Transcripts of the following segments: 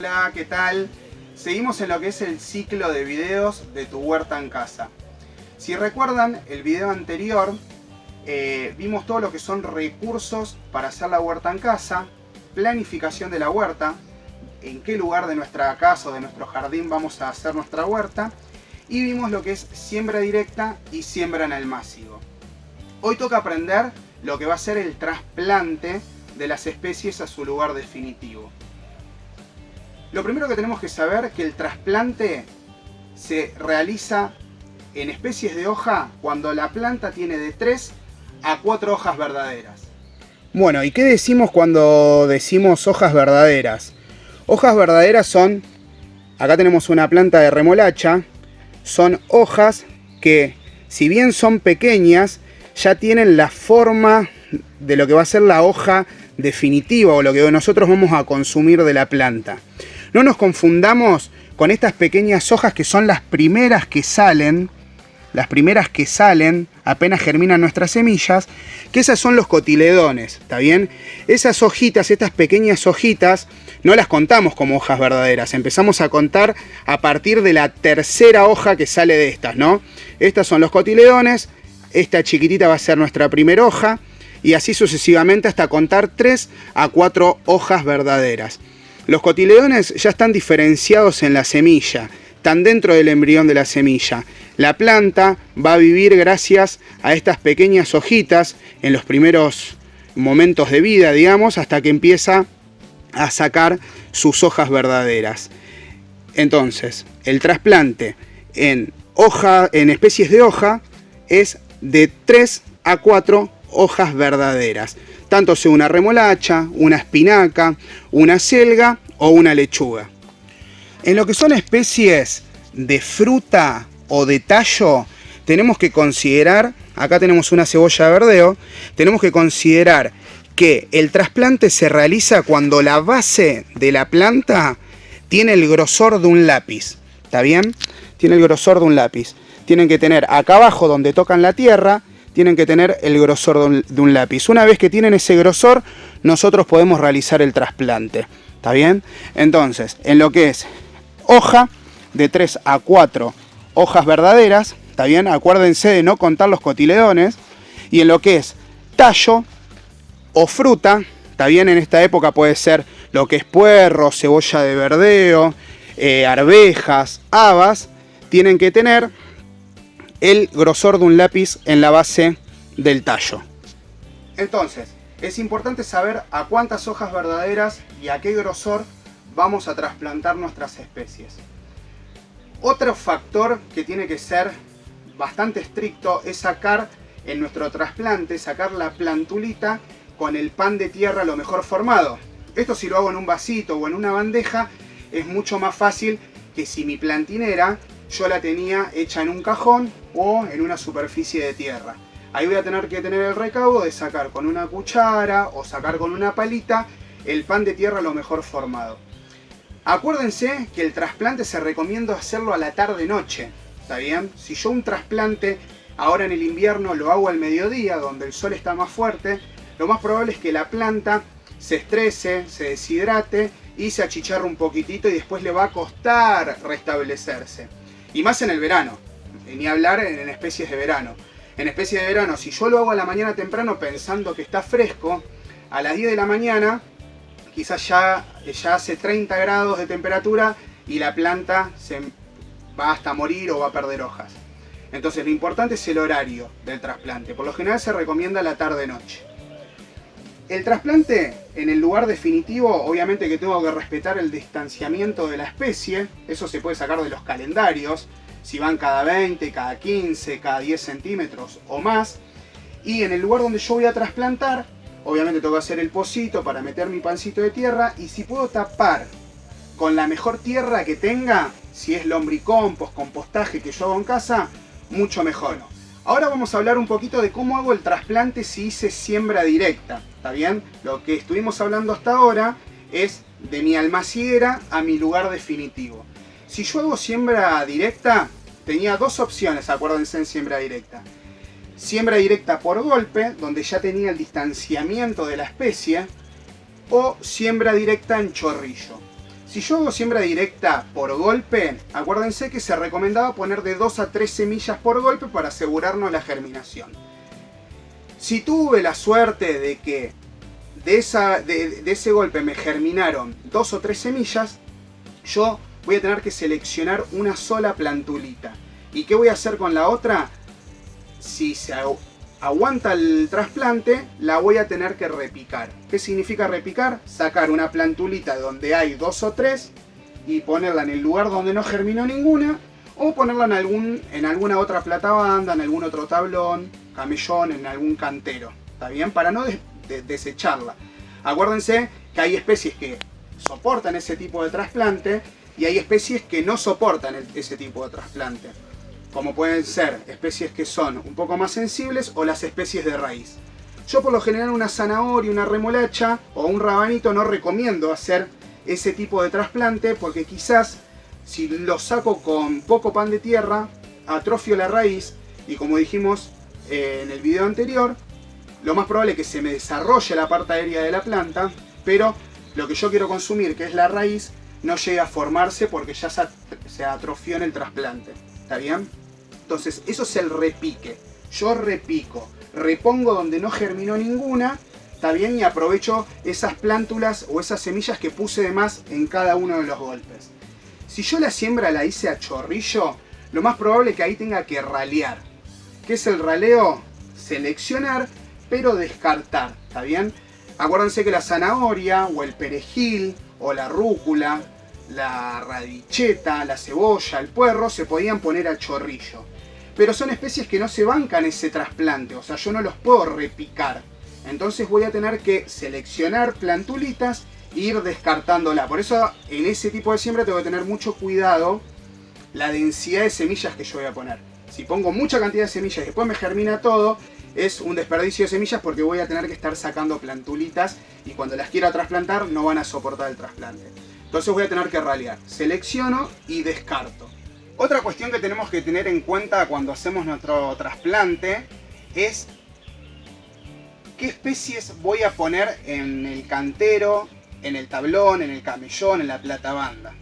Hola, ¿qué tal? Seguimos en lo que es el ciclo de videos de tu huerta en casa. Si recuerdan el video anterior, vimos todo lo que son recursos para hacer la huerta en casa, planificación de la huerta, en qué lugar de nuestra casa o de nuestro jardín vamos a hacer nuestra huerta, y vimos lo que es siembra directa y siembra en el masivo. Hoy toca aprender lo que va a ser el trasplante de las especies a su lugar definitivo. Lo primero que tenemos que saber es que el trasplante se realiza en especies de hoja cuando la planta tiene de 3 a 4 hojas verdaderas. Bueno, ¿y qué decimos cuando decimos hojas verdaderas? Hojas verdaderas son, acá tenemos una planta de remolacha, son hojas que, si bien son pequeñas, ya tienen la forma de lo que va a ser la hoja definitiva o lo que nosotros vamos a consumir de la planta. No nos confundamos con estas pequeñas hojas que son las primeras que salen apenas germinan nuestras semillas, que esas son los cotiledones, ¿está bien? Esas hojitas, estas pequeñas hojitas, no las contamos como hojas verdaderas, empezamos a contar a partir de la tercera hoja que sale de estas, ¿no? Estas son los cotiledones, esta chiquitita va a ser nuestra primera hoja, y así sucesivamente hasta contar 3 a 4 hojas verdaderas. Los cotiledones ya están diferenciados en la semilla, están dentro del embrión de la semilla. La planta va a vivir gracias a estas pequeñas hojitas en los primeros momentos de vida, digamos, hasta que empieza a sacar sus hojas verdaderas. Entonces, el trasplante en especies de hoja es de 3 a 4 hojas verdaderas, tanto sea una remolacha, una espinaca, una selga o una lechuga. En lo que son especies de fruta o de tallo, tenemos que considerar, acá tenemos una cebolla de verdeo, tenemos que considerar que el trasplante se realiza cuando la base de la planta tiene el grosor de un lápiz, ¿está bien? Tiene el grosor de un lápiz. Tienen que tener acá abajo donde tocan la tierra, tienen que tener el grosor de un lápiz. Una vez que tienen ese grosor, nosotros podemos realizar el trasplante, ¿está bien? Entonces, en lo que es hoja, de 3 a 4 hojas verdaderas, ¿está bien? Acuérdense de no contar los cotiledones. Y en lo que es tallo o fruta, ¿está bien? En esta época puede ser lo que es puerro, cebolla de verdeo, arvejas, habas, tienen que tener el grosor de un lápiz en la base del tallo. Entonces, es importante saber a cuántas hojas verdaderas y a qué grosor vamos a trasplantar nuestras especies. Otro factor que tiene que ser bastante estricto es sacar en nuestro trasplante, sacar la plantulita con el pan de tierra lo mejor formado. Esto, si lo hago en un vasito o en una bandeja, es mucho más fácil que si mi plantinera yo la tenía hecha en un cajón o en una superficie de tierra. Ahí voy a tener que tener el recaudo de sacar con una cuchara o sacar con una palita el pan de tierra lo mejor formado. Acuérdense que el trasplante se recomienda hacerlo a la tarde-noche, ¿está bien? Si yo un trasplante ahora en el invierno lo hago al mediodía, donde el sol está más fuerte, lo más probable es que la planta se estrese, se deshidrate y se achicharre un poquitito y después le va a costar restablecerse. Y más en el verano, ni hablar en especies de verano. En especies de verano, si yo lo hago a la mañana temprano pensando que está fresco, a las 10 de la mañana quizás ya hace 30 grados de temperatura y la planta se va hasta morir o va a perder hojas. Entonces lo importante es el horario del trasplante. Por lo general se recomienda la tarde-noche. El trasplante en el lugar definitivo, obviamente que tengo que respetar el distanciamiento de la especie. Eso se puede sacar de los calendarios, si van cada 20, cada 15, cada 10 centímetros o más. Y en el lugar donde yo voy a trasplantar, obviamente tengo que hacer el pocito para meter mi pancito de tierra. Y si puedo tapar con la mejor tierra que tenga, si es lombricompost, compostaje que yo hago en casa, mucho mejor. Ahora vamos a hablar un poquito de cómo hago el trasplante si hice siembra directa, ¿está bien? Lo que estuvimos hablando hasta ahora es de mi almaciera a mi lugar definitivo. Si yo hago siembra directa, tenía dos opciones, acuérdense, en siembra directa. Siembra directa por golpe, donde ya tenía el distanciamiento de la especie, o siembra directa en chorrillo. Si yo hago siembra directa por golpe, acuérdense que se recomendaba poner de 2 a 3 semillas por golpe para asegurarnos la germinación. Si tuve la suerte de que de ese golpe me germinaron 2 o 3 semillas, yo voy a tener que seleccionar una sola plantulita. ¿Y qué voy a hacer con la otra? Si se aguanta el trasplante, la voy a tener que repicar. ¿Qué significa repicar? Sacar una plantulita donde hay 2 o 3 y ponerla en el lugar donde no germinó ninguna, o ponerla en alguna otra platabanda, en algún otro tablón, camellón, en algún cantero. ¿Está bien? Para no desecharla. Acuérdense que hay especies que soportan ese tipo de trasplante y hay especies que no soportan ese tipo de trasplante, como pueden ser especies que son un poco más sensibles o las especies de raíz. Yo por lo general una zanahoria, una remolacha o un rabanito no recomiendo hacer ese tipo de trasplante, porque quizás si lo saco con poco pan de tierra atrofio la raíz y, como dijimos en el video anterior, lo más probable es que se me desarrolle la parte aérea de la planta, pero lo que yo quiero consumir, que es la raíz, no llega a formarse porque ya se atrofió en el trasplante. ¿Está bien? Entonces, eso es el repique. Yo repico, repongo donde no germinó ninguna, ¿está bien? Y aprovecho esas plántulas o esas semillas que puse de más en cada uno de los golpes. Si yo la siembra la hice a chorrillo, lo más probable es que ahí tenga que ralear. ¿Qué es el raleo? Seleccionar, pero descartar, ¿está bien? Acuérdense que la zanahoria, o el perejil, o la rúcula, la radicheta, la cebolla, el puerro, se podían poner a chorrillo. Pero son especies que no se bancan ese trasplante, o sea, yo no los puedo repicar. Entonces voy a tener que seleccionar plantulitas e ir descartándola. Por eso en ese tipo de siembra tengo que tener mucho cuidado la densidad de semillas que yo voy a poner. Si pongo mucha cantidad de semillas y después me germina todo, es un desperdicio de semillas, porque voy a tener que estar sacando plantulitas y cuando las quiera trasplantar no van a soportar el trasplante. Entonces voy a tener que ralear. Selecciono y descarto. Otra cuestión que tenemos que tener en cuenta cuando hacemos nuestro trasplante es qué especies voy a poner en el cantero, en el tablón, en el camellón, en la platabanda.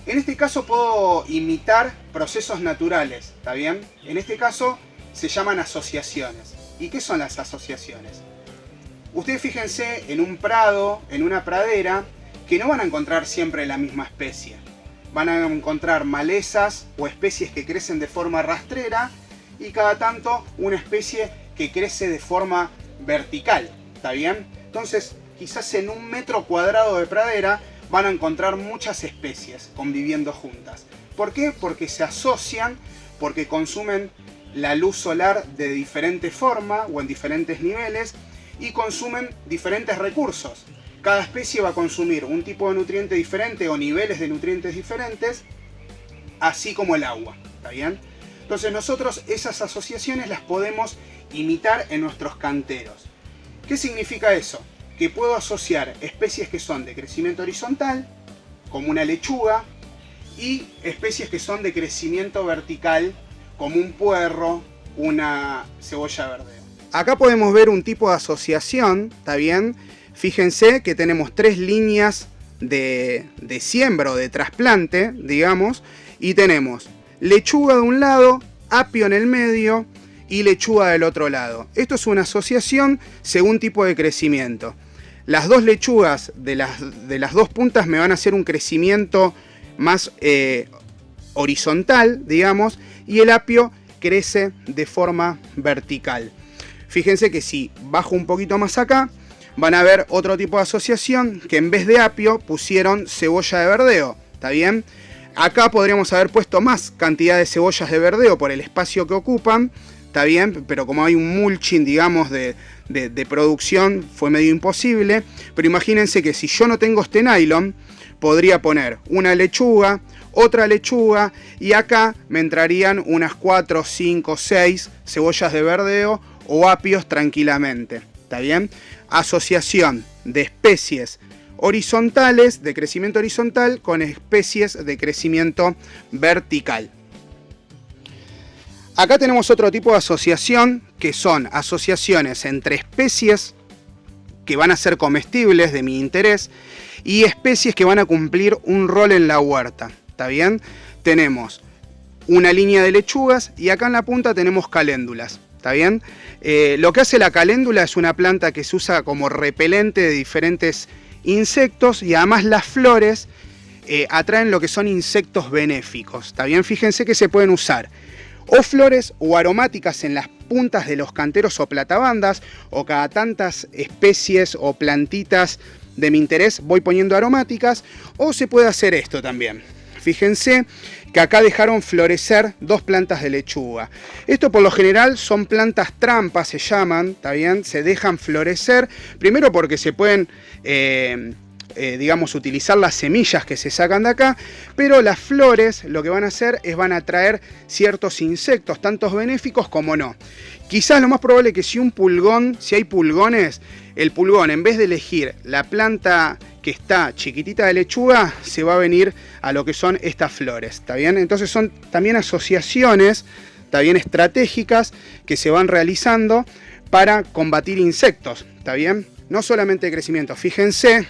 En este caso puedo imitar procesos naturales, ¿está bien? En este caso se llaman asociaciones. ¿Y qué son las asociaciones? Ustedes fíjense en un prado, en una pradera, que no van a encontrar siempre la misma especie. Van a encontrar malezas o especies que crecen de forma rastrera y cada tanto una especie que crece de forma vertical, ¿está bien? Entonces, quizás en 1 metro cuadrado de pradera van a encontrar muchas especies conviviendo juntas. ¿Por qué? Porque se asocian, porque consumen la luz solar de diferente forma o en diferentes niveles y consumen diferentes recursos. Cada especie va a consumir un tipo de nutriente diferente o niveles de nutrientes diferentes, así como el agua, ¿está bien? Entonces nosotros esas asociaciones las podemos imitar en nuestros canteros. ¿Qué significa eso? Que puedo asociar especies que son de crecimiento horizontal, como una lechuga, y especies que son de crecimiento vertical, como un puerro, una cebolla verde. Acá podemos ver un tipo de asociación, ¿está bien? Fíjense que tenemos 3 líneas de siembra o de trasplante, digamos, y tenemos lechuga de un lado, apio en el medio y lechuga del otro lado. Esto es una asociación según tipo de crecimiento. Las 2 lechugas de las 2 puntas me van a hacer un crecimiento más horizontal, digamos, y el apio crece de forma vertical. Fíjense que si bajo un poquito más acá, van a ver otro tipo de asociación, que en vez de apio pusieron cebolla de verdeo, ¿está bien? Acá podríamos haber puesto más cantidad de cebollas de verdeo por el espacio que ocupan, ¿está bien? Pero como hay un mulching, digamos, de producción, fue medio imposible. Pero imagínense que si yo no tengo este nylon, podría poner una lechuga, otra lechuga, y acá me entrarían unas 4, 5, 6 cebollas de verdeo o apios tranquilamente, ¿está bien? Asociación de especies horizontales, de crecimiento horizontal, con especies de crecimiento vertical. Acá tenemos otro tipo de asociación, que son asociaciones entre especies que van a ser comestibles de mi interés y especies que van a cumplir un rol en la huerta. ¿Está bien? Tenemos una línea de lechugas y acá en la punta tenemos caléndulas. ¿Está bien? Lo que hace la caléndula es una planta que se usa como repelente de diferentes insectos y además las flores atraen lo que son insectos benéficos. ¿Está bien? Fíjense que se pueden usar o flores o aromáticas en las puntas de los canteros o platabandas, o cada tantas especies o plantitas de mi interés voy poniendo aromáticas, o se puede hacer esto también. Fíjense que acá dejaron florecer 2 plantas de lechuga. Esto por lo general son plantas trampas, se llaman, ¿está bien? Se dejan florecer, primero porque se pueden digamos, utilizar las semillas que se sacan de acá, pero las flores lo que van a hacer es van a atraer ciertos insectos, tantos benéficos como no. Quizás lo más probable es que si hay pulgones, el pulgón en vez de elegir la planta que está chiquitita de lechuga, se va a venir a lo que son estas flores, ¿está bien? Entonces son también asociaciones, ¿está bien?, estratégicas que se van realizando para combatir insectos, ¿está bien? No solamente de crecimiento, fíjense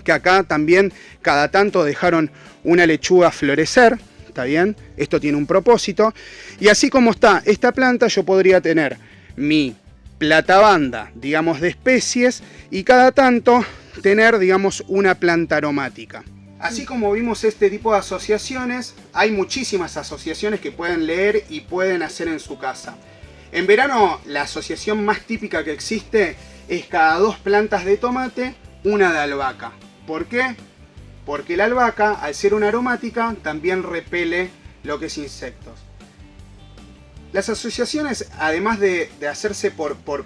que acá también cada tanto dejaron una lechuga florecer, ¿está bien? Esto tiene un propósito. Y así como está esta planta, yo podría tener mi platabanda, digamos, de especies y cada tanto tener, digamos, una planta aromática. Así como vimos este tipo de asociaciones, hay muchísimas asociaciones que pueden leer y pueden hacer en su casa. En verano, la asociación más típica que existe es cada 2 plantas de tomate, una de albahaca. ¿Por qué? Porque la albahaca, al ser una aromática, también repele lo que es insectos. Las asociaciones, además de hacerse por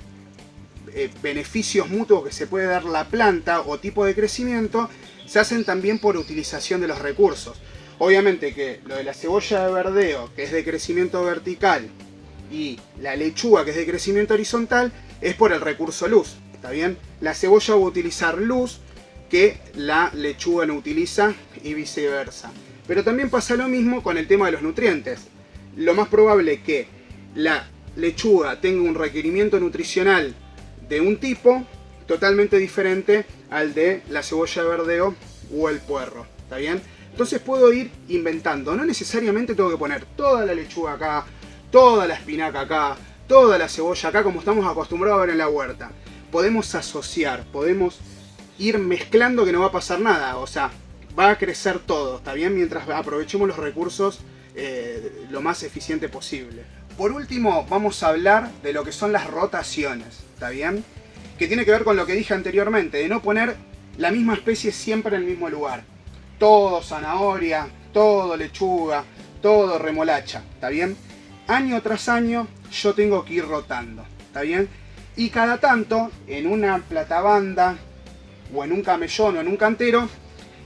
beneficios mutuos que se puede dar la planta o tipo de crecimiento, se hacen también por utilización de los recursos. Obviamente que lo de la cebolla de verdeo, que es de crecimiento vertical, y la lechuga, que es de crecimiento horizontal, es por el recurso luz. ¿Está bien? La cebolla va a utilizar luz que la lechuga no utiliza y viceversa. Pero también pasa lo mismo con el tema de los nutrientes. Lo más probable es que la lechuga tenga un requerimiento nutricional de un tipo totalmente diferente al de la cebolla de verdeo o el puerro. ¿Está bien? Entonces puedo ir inventando. No necesariamente tengo que poner toda la lechuga acá, toda la espinaca acá, toda la cebolla acá, como estamos acostumbrados a ver en la huerta. Podemos asociar, podemos ir mezclando, que no va a pasar nada, o sea, va a crecer todo, ¿está bien? Mientras aprovechemos los recursos lo más eficiente posible. Por último, vamos a hablar de lo que son las rotaciones, ¿está bien? Que tiene que ver con lo que dije anteriormente, de no poner la misma especie siempre en el mismo lugar. Todo zanahoria, todo lechuga, todo remolacha, ¿está bien? Año tras año yo tengo que ir rotando, ¿está bien? Y cada tanto, en una platabanda, o en un camellón o en un cantero,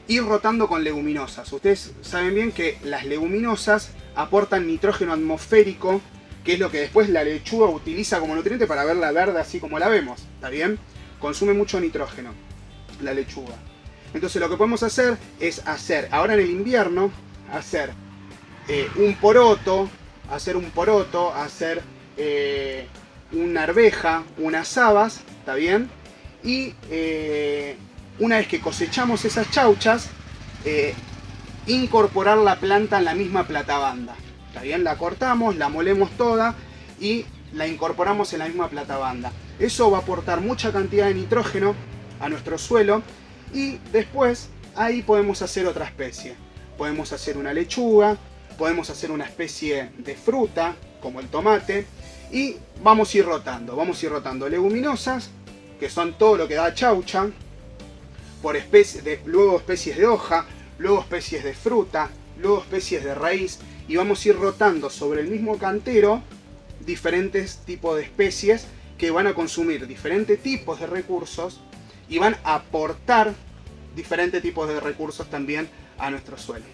ir rotando con leguminosas. Ustedes saben bien que las leguminosas aportan nitrógeno atmosférico, que es lo que después la lechuga utiliza como nutriente para verla verde así como la vemos, ¿está bien? Consume mucho nitrógeno la lechuga. Entonces lo que podemos hacer es ahora en el invierno, hacer un poroto, hacer una arveja, unas habas, ¿está bien? Y una vez que cosechamos esas chauchas, incorporar la planta en la misma platabanda. ¿Está bien? La cortamos, la molemos toda y la incorporamos en la misma platabanda. Eso va a aportar mucha cantidad de nitrógeno a nuestro suelo y después ahí podemos hacer otra especie. Podemos hacer una lechuga, podemos hacer una especie de fruta como el tomate y vamos a ir rotando leguminosas, que son todo lo que da chaucha, luego especies de hoja, luego especies de fruta, luego especies de raíz, y vamos a ir rotando sobre el mismo cantero diferentes tipos de especies que van a consumir diferentes tipos de recursos y van a aportar diferentes tipos de recursos también a nuestro suelo.